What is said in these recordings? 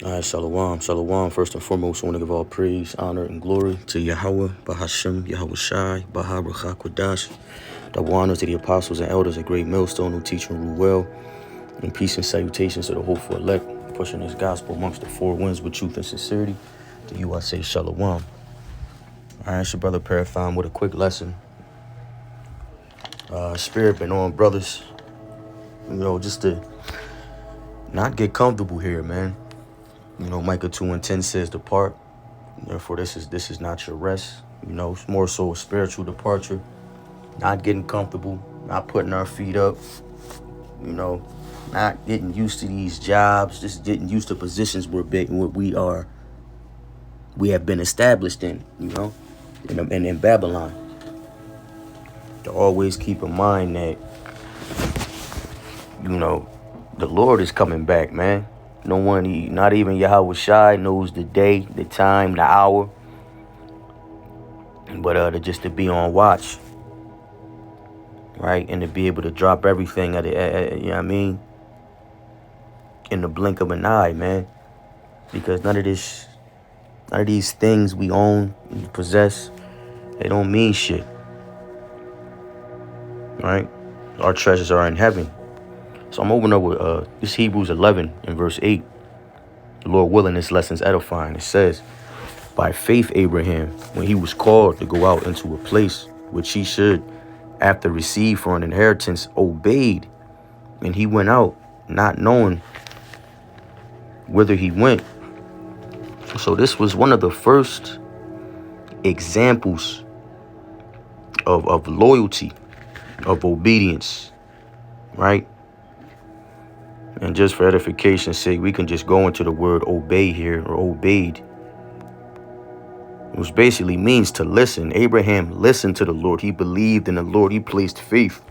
All right, shalom, shalom. First and foremost, I want to give all praise, honor, and glory to Yahweh, Bahashem, Yahweh Shai, Baha Kodash. Double honor to the apostles and elders at Great Millstone who teach and rule well. And peace and salutations to the hopeful elect, pushing this gospel amongst the four winds with truth and sincerity. To you I say shalom. All right, it's your brother Parathon with a quick lesson. Spirit been on, brothers. Just to not get comfortable here, man. Micah 2:10 says, "Depart. Therefore, this is not your rest." It's more so a spiritual departure, not getting comfortable, not putting our feet up. Not getting used to these jobs, just getting used to positions we have been established in. In Babylon. To always keep in mind that the Lord is coming back, man. No one, not even Yahweh Shai, knows the day, the time, the hour. But just to be on watch, right, and to be able to drop everything in the blink of an eye, man. Because none of these things we own, we possess, they don't mean shit, right? Our treasures are in heaven. So I'm opening up with this Hebrews 11 and verse 8. The Lord willing, this lesson's edifying. It says, "By faith Abraham, when he was called to go out into a place which he should, after receive for an inheritance, obeyed. And he went out, not knowing whither he went." So this was one of the first examples of loyalty, of obedience, right? And just for edification's sake, we can just go into the word obey here, or obeyed, which basically means to listen. Abraham listened to the Lord. He believed in the Lord. He placed faith.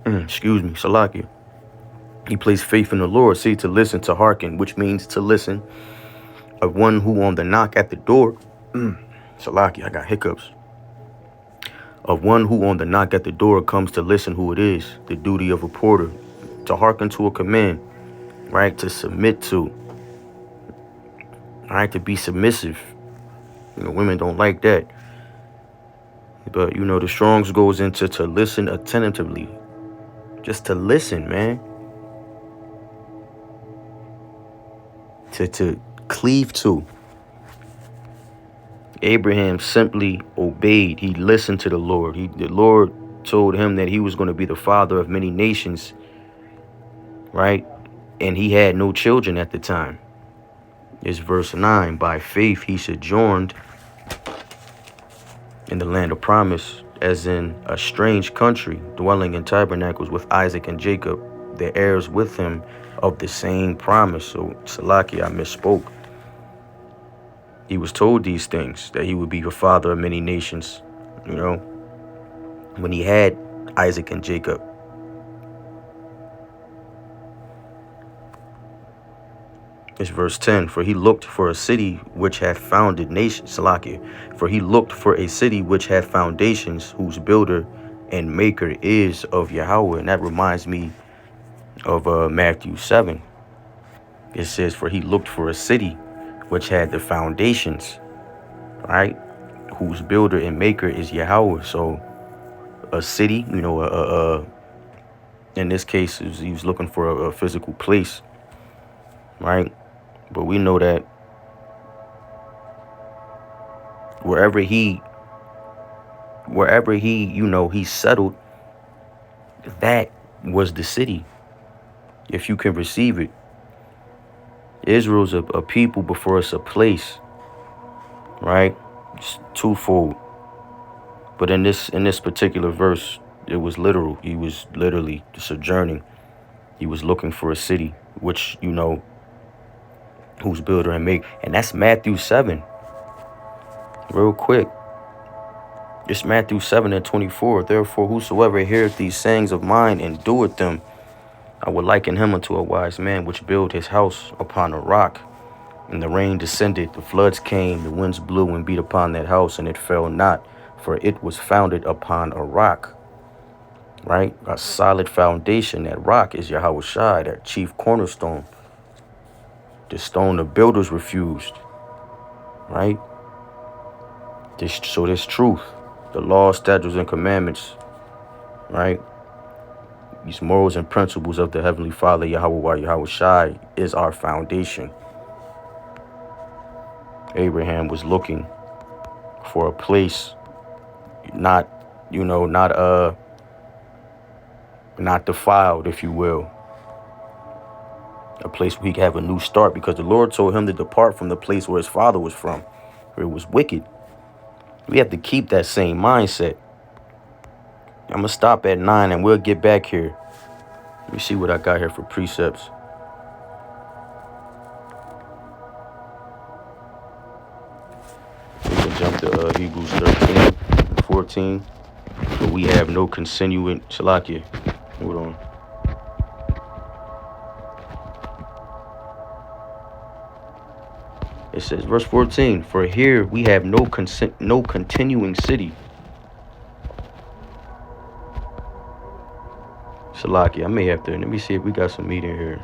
Excuse me, Salakia. He placed faith in the Lord. See, to listen, to hearken, which means to listen. Of one who on the knock at the door. Salakia, I got hiccups. Of one who on the knock at the door comes to listen who it is. The duty of a porter. To hearken to a command. Right? To submit to. Right? To be submissive. Women don't like that. But, the Strong's goes into to listen attentively. Just to listen, man. To cleave to. Abraham simply obeyed. He listened to the Lord. The Lord told him that he was going to be the father of many nations, right? And he had no children at the time. It's verse 9. By faith he sojourned in the land of promise, as in a strange country, dwelling in tabernacles with Isaac and Jacob, the heirs with him of the same promise. So, Salaki, I misspoke. He was told these things, that he would be the father of many nations, when he had Isaac and Jacob. It's verse 10. For he looked for a city which hath founded nations. Salakia. For he looked for a city which hath foundations, whose builder and maker is of Yahweh. And that reminds me of Matthew 7. It says, for he looked for a city which had the foundations, right? Whose builder and maker is Yahweh. So a city, in this case, he was looking for a physical place, right? But we know that wherever he he settled, that was the city, if you can receive it. Israel's a people before it's a place, right? It's twofold. But in this particular verse, it was literal. He was literally sojourning. He was looking for a city, which, whose builder and make. And that's Matthew 7. Real quick. It's Matthew 7 and 24. Therefore, whosoever heareth these sayings of mine and doeth them, I would liken him unto a wise man which built his house upon a rock. And the rain descended, the floods came, the winds blew and beat upon that house, and it fell not, for it was founded upon a rock. Right? A solid foundation. That rock is Yahweh Shai, that chief cornerstone. The stone the builders refused, right? So this truth, the law, statutes, and commandments, right? These morals and principles of the Heavenly Father, Yahweh Shai, is our foundation. Abraham was looking for a place, not defiled, if you will. A place where he could have a new start, because the Lord told him to depart from the place where his father was from, where it was wicked. We have to keep that same mindset. I'm going to stop at 9 and we'll get back here. Let me see what I got here for precepts. We can jump to Hebrews 13, 14. But we have no continuing. Shalakia. Hold on. It says, verse 14, for here we have no continuing city. Salaki, I may have to, let me see if we got some meat in here.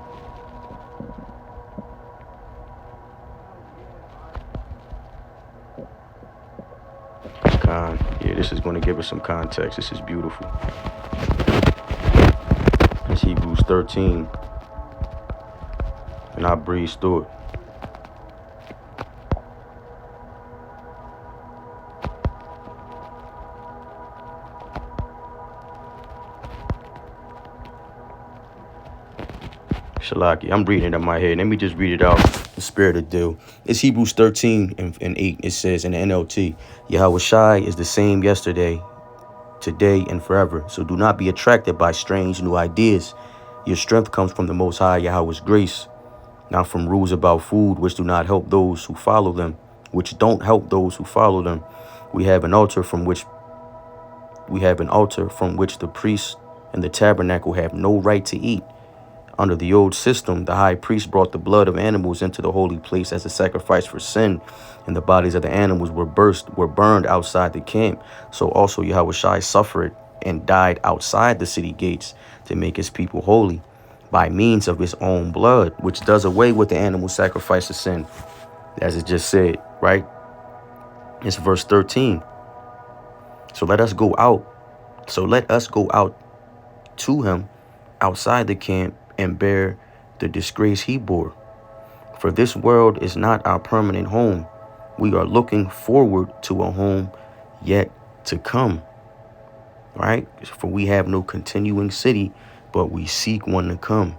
Yeah, this is going to give us some context. This is beautiful. It's Hebrews 13. And I breeze through it. Shalaki, I'm reading it in my head. Let me just read it out. The spirit of deal. It's Hebrews 13 and 8. It says in the NLT, Yahweh Shai is the same yesterday, today, and forever. So do not be attracted by strange new ideas. Your strength comes from the Most High Yahweh's grace, not from rules about food, which do not help those who follow them, which don't help those who follow them. We have an altar from which the priests and the tabernacle have no right to eat. Under the old system, the high priest brought the blood of animals into the holy place as a sacrifice for sin, and the bodies of the animals were burned outside the camp. So also Yahweh Shai suffered and died outside the city gates to make his people holy by means of his own blood, which does away with the animal sacrifice of sin, as it just said, right? It's verse 13. So let us go out to him outside the camp and bear the disgrace he bore. For this world is not our permanent home. We are looking forward to a home yet to come. Right? For we have no continuing city, but we seek one to come.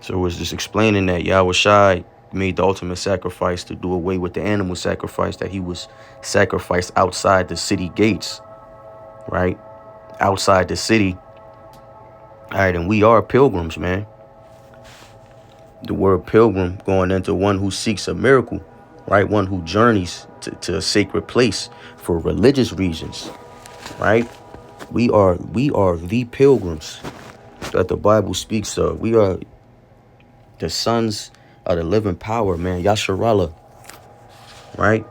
So it's just explaining that Yahweh Shai made the ultimate sacrifice to do away with the animal sacrifice, that he was sacrificed outside the city gates, right? Outside the city. All right, and we are pilgrims, man. The word pilgrim going into one who seeks a miracle, right? One who journeys to a sacred place for religious reasons, right? We are the pilgrims that the Bible speaks of. We are the sons of the living power, man. Yasharallah, right?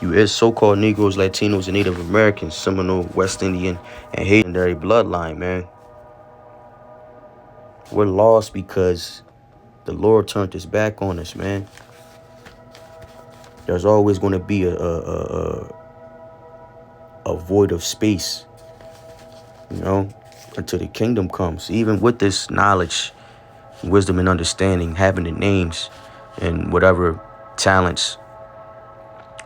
You is so-called Negroes, Latinos, and Native Americans, Seminole, West Indian, and Haitian bloodline, man. We're lost because the Lord turned his back on us, man. There's always going to be a void of space, until the kingdom comes. Even with this knowledge, wisdom, and understanding, having the names and whatever talents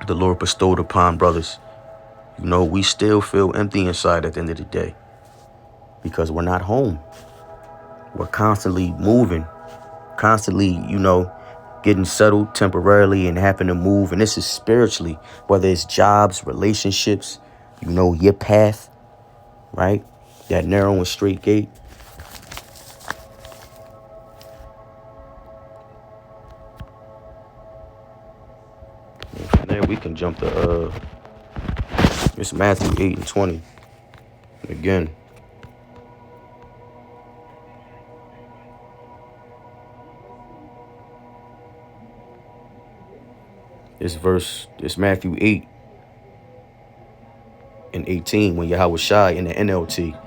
the Lord bestowed upon brothers, we still feel empty inside at the end of the day because we're not home. We're constantly moving, constantly, getting settled temporarily and having to move. And this is spiritually, whether it's jobs, relationships, your path, right? That narrow and straight gate. And from there, we can jump to it's Matthew 8 and 20. Again. It's Matthew 8 and 18 when Yahweh Shai in the NLT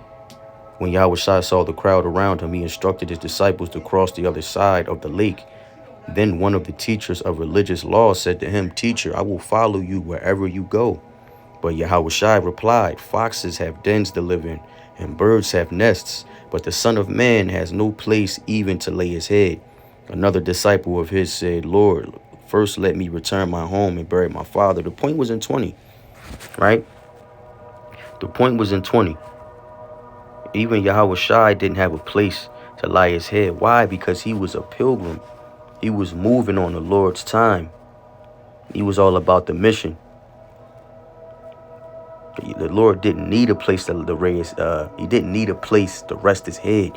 When Yahushua saw the crowd around him, he instructed his disciples to cross the other side of the lake. Then one of the teachers of religious law said to him, "Teacher, I will follow you wherever you go." But Yahushua replied, "Foxes have dens to live in, and birds have nests, but the Son of Man has no place even to lay his head." Another disciple of his said, "Lord, first let me return my home and bury my father." The point was in 20, right? The point was in 20. Even Yahushua didn't have a place to lie his head. Why? Because he was a pilgrim. He was moving on the Lord's time. He was all about the mission. The Lord didn't need a place to raise. He didn't need a place to rest his head,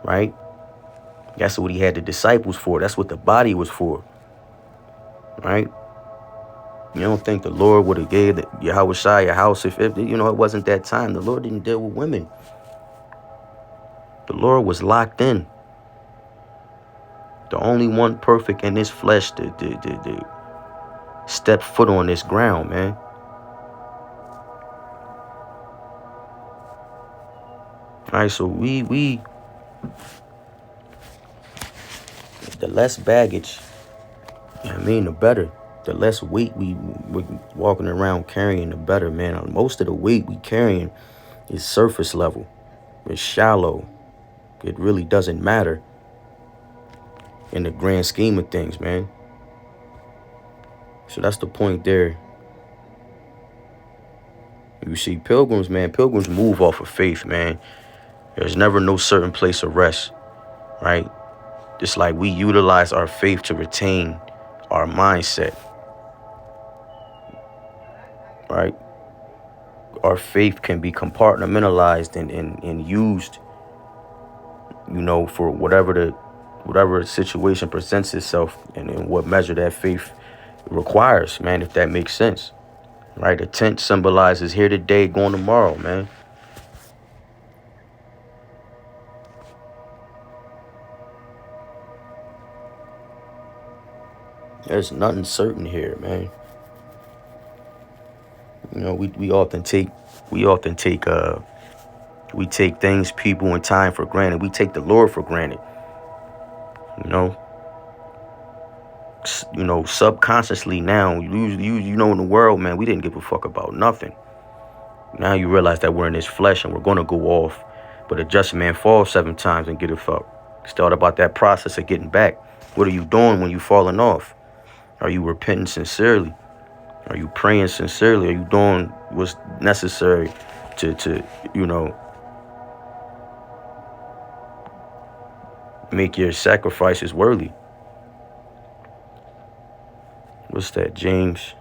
right? That's what he had the disciples for. That's what the body was for, right? You don't think the Lord would have gave Yahushua a house if it wasn't that time? The Lord didn't deal with women. The Lord was locked in. The only one perfect in this flesh to step foot on this ground, man. All right, so we the less baggage, the better. The less weight we're walking around carrying, the better, man. Most of the weight we carrying is surface level. It's shallow. It really doesn't matter in the grand scheme of things, man. So that's the point there. You see, pilgrims move off of faith, man. There's never no certain place of rest, right? Just like we utilize our faith to retain our mindset, right? Our faith can be compartmentalized and used, for whatever situation presents itself and in what measure that faith requires, man, if that makes sense, right? A tent symbolizes here today, going tomorrow, man. There's nothing certain here, man. We take things, people, and time for granted. We take the Lord for granted. Subconsciously now, in the world, man, we didn't give a fuck about nothing. Now you realize that we're in this flesh and we're gonna go off, but a just man falls 7 times and get it fucked. Start about that process of getting back. What are you doing when you falling off? Are you repenting sincerely? Are you praying sincerely? Are you doing what's necessary to make your sacrifices worthy? What's that, James?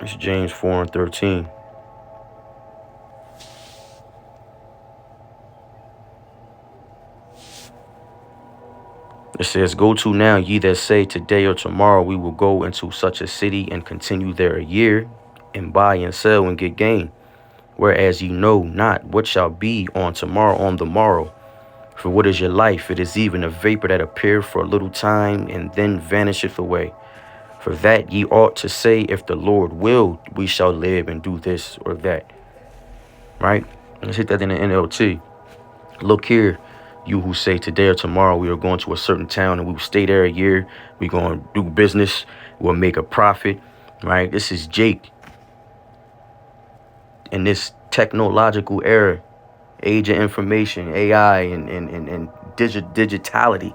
It's James 4:13. It says, "Go to now, ye that say, today or tomorrow we will go into such a city and continue there a year, and buy and sell and get gain. Whereas ye know not what shall be on the morrow. For what is your life? It is even a vapor that appeareth for a little time, and then vanisheth away. For that ye ought to say, if the Lord will, we shall live and do this or that." Right? Let's hit that in the NLT. "Look here, you who say today or tomorrow we are going to a certain town and we will stay there a year. We're going to do business. We'll make a profit." Right? This is Jake. In this technological era, age of information, AI, and digitality,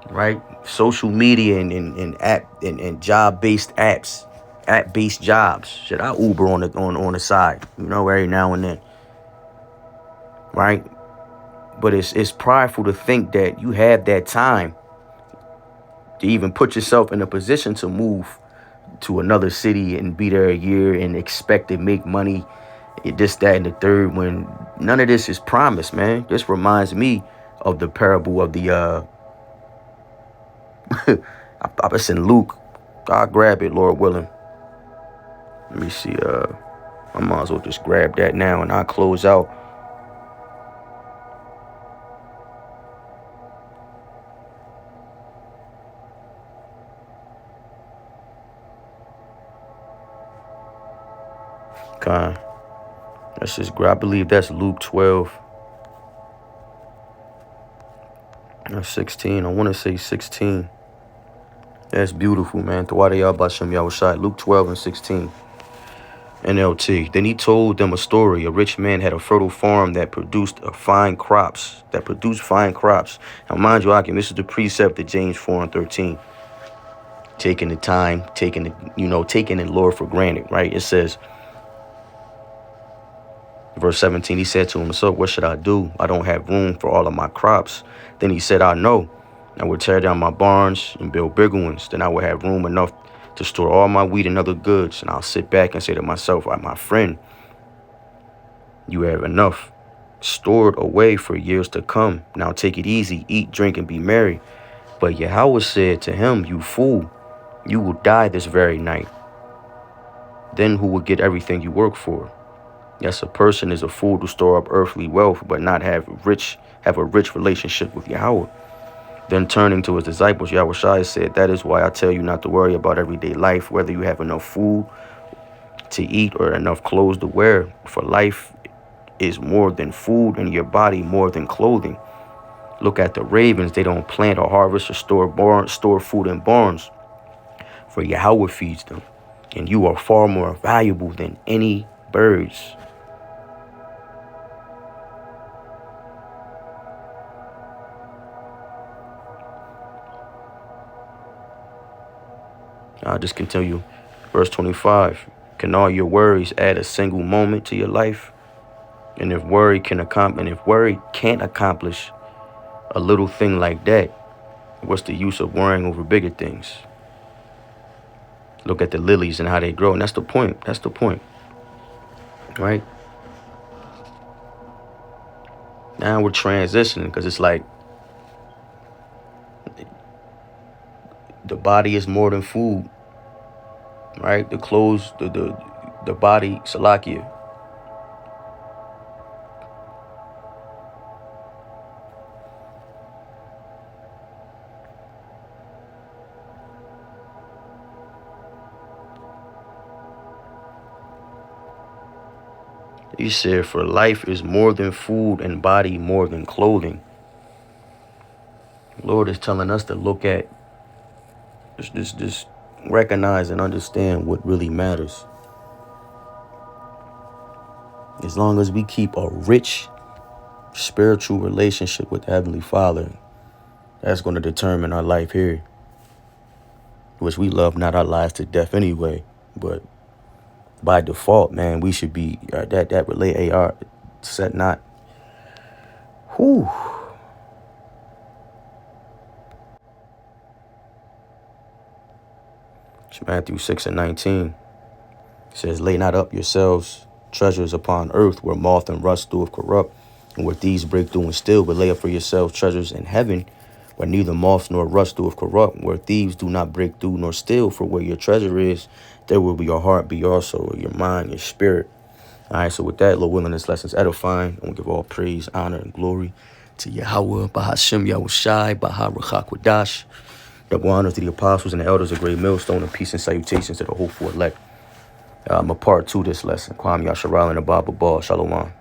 right? Social media and app and job-based apps, app-based jobs. Shit, I Uber on the side, every now and then, right? But it's prideful to think that you have that time to even put yourself in a position to move to another city and be there a year and expect to make money, this, that, and the third, when none of this is promised, man. This reminds me of the parable of the it's in Luke. I'll grab it, Lord willing. Let me see. I might as well just grab that now and I'll close out. Con. That's just great. I believe that's Luke 12. 16. I want to say 16. That's beautiful, man. Tawadiyah Bashem Yahushai. Luke 12 and 16. NLT. Then he told them a story. A rich man had a fertile farm that produced fine crops. Now, mind you, Akim, this is the precept of James 4 and 13. Taking the time, taking the Lord for granted, right? It says, verse 17, he said to him, so what should I do? I don't have room for all of my crops. Then he said, I know. I will tear down my barns and build bigger ones. Then I will have room enough to store all my wheat and other goods. And I'll sit back and say to myself, my friend, you have enough stored away for years to come. Now take it easy, eat, drink, and be merry. But Yahweh said to him, you fool, you will die this very night. Then who will get everything you work for? Yes, a person is a fool to store up earthly wealth, but not have a rich relationship with Yahweh. Then turning to his disciples, Yahushua said, that is why I tell you not to worry about everyday life, whether you have enough food to eat or enough clothes to wear. For life is more than food and your body more than clothing. Look at the ravens. They don't plant or harvest or store food in barns, for Yahweh feeds them. And you are far more valuable than any birds. I'll just continue. Verse 25. Can all your worries add a single moment to your life? And if worry can't accomplish a little thing like that, what's the use of worrying over bigger things? Look at the lilies and how they grow. And that's the point. Right? Now we're transitioning because it's like the body is more than food. Right? The clothes, the body, Salakia. He said, for life is more than food and body more than clothing. The Lord is telling us to look at, just recognize and understand what really matters. As long as we keep a rich spiritual relationship with the Heavenly Father, that's going to determine our life here. Which we love not our lives to death anyway, but by default, man, we should be that relay AR set not. Whew. It's Matthew 6 and 19. It says, lay not up yourselves treasures upon earth where moth and rust doeth corrupt, and where thieves break through and steal, but lay up for yourselves treasures in heaven where neither moth nor rust doeth corrupt, where thieves do not break through nor steal. For where your treasure is, there will be your heart be also, your mind, your spirit. All right, so with that, Lord willing, this lesson's edifying. I want to give all praise, honor, and glory to Yahweh, Bahashem Yahushai, Baha Ruach HaKodesh. Double honor to the apostles and the elders of Great Millstone, and peace and salutations to the hopeful elect. I'm a part 2 this lesson. Kwame Yasharal and the Baba Ball. Shalom.